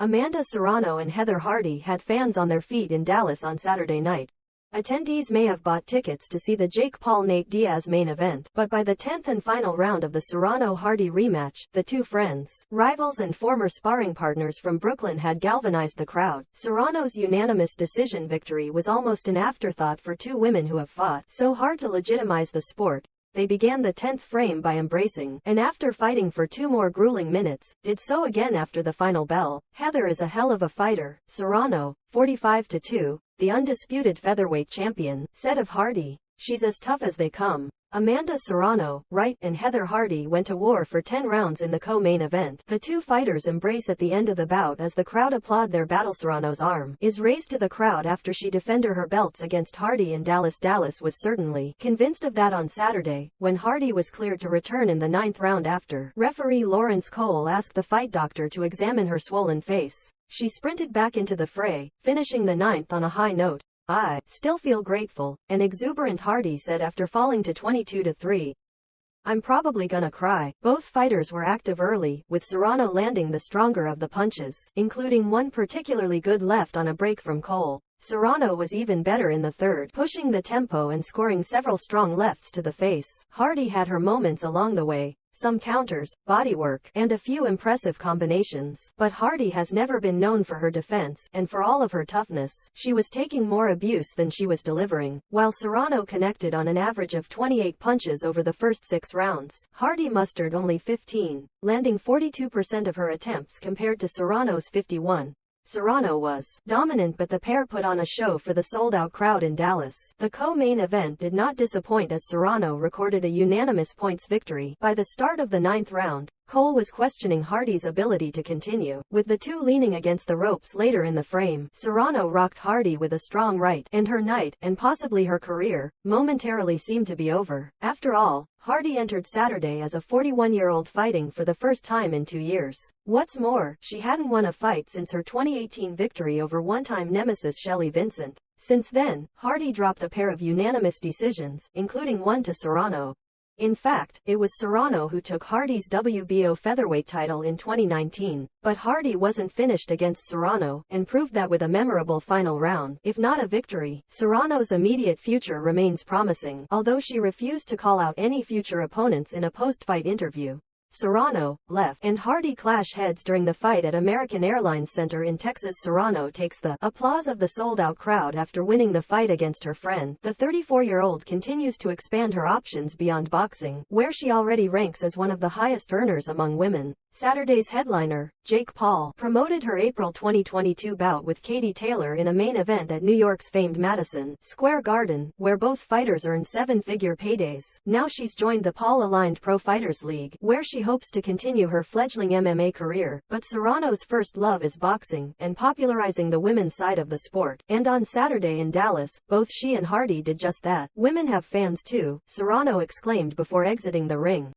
Amanda Serrano and Heather Hardy had fans on their feet in Dallas on Saturday night. Attendees may have bought tickets to see the Jake Paul-Nate Diaz main event, but by the 10th and final round of the Serrano-Hardy rematch, the two friends, rivals and former sparring partners from Brooklyn had galvanized the crowd. Serrano's unanimous decision victory was almost an afterthought for two women who have fought so hard to legitimize the sport. They began the 10th frame by embracing, and after fighting for 2 more grueling minutes, did so again after the final bell. Heather is a hell of a fighter, Serrano, 45-2, the undisputed featherweight champion, said of Hardy. She's as tough as they come. Amanda Serrano, right, and Heather Hardy went to war for 10 rounds in the co-main event. The two fighters embrace at the end of the bout as the crowd applaud their battle. Serrano's arm is raised to the crowd after she defended her belts against Hardy in Dallas. Dallas was certainly convinced of that on Saturday, when Hardy was cleared to return in the 9th round after referee Lawrence Cole asked the fight doctor to examine her swollen face. She sprinted back into the fray, finishing the 9th on a high note. "I still feel grateful," an exuberant Hardy said after falling to 22-3. "I'm probably gonna cry." Both fighters were active early, with Serrano landing the stronger of the punches, including one particularly good left on a break from Cole. Serrano was even better in the 3rd, pushing the tempo and scoring several strong lefts to the face. Hardy had her moments along the way, some counters, bodywork, and a few impressive combinations. But Hardy has never been known for her defense, and for all of her toughness, she was taking more abuse than she was delivering. While Serrano connected on an average of 28 punches over the first 6 rounds, Hardy mustered only 15, landing 42% of her attempts compared to Serrano's 51. Serrano was dominant, but the pair put on a show for the sold-out crowd in Dallas. The co-main event did not disappoint as Serrano recorded a unanimous points victory. By the start of the 9th round, Cole was questioning Hardy's ability to continue, with the two leaning against the ropes later in the frame. Serrano rocked Hardy with a strong right, and her night, and possibly her career, momentarily seemed to be over. After all, Hardy entered Saturday as a 41-year-old fighting for the first time in 2 years. What's more, she hadn't won a fight since her 2018 victory over one-time nemesis Shelly Vincent. Since then, Hardy dropped a pair of unanimous decisions, including one to Serrano. In fact, it was Serrano who took Hardy's WBO featherweight title in 2019, but Hardy wasn't finished against Serrano, and proved that with a memorable final round. If not a victory, Serrano's immediate future remains promising, although she refused to call out any future opponents in a post-fight interview. Serrano, left, and Hardy clash heads during the fight at American Airlines Center in Texas. Serrano takes the applause of the sold-out crowd after winning the fight against her friend. The 34-year-old continues to expand her options beyond boxing, where she already ranks as one of the highest earners among women. Saturday's headliner, Jake Paul, promoted her April 2022 bout with Katie Taylor in a main event at New York's famed Madison Square Garden, where both fighters earned 7-figure paydays. Now she's joined the Paul-aligned Pro Fighters League, where she hopes to continue her fledgling MMA career. But Serrano's first love is boxing, and popularizing the women's side of the sport. And on Saturday in Dallas, both she and Hardy did just that. "Women have fans too," Serrano exclaimed before exiting the ring.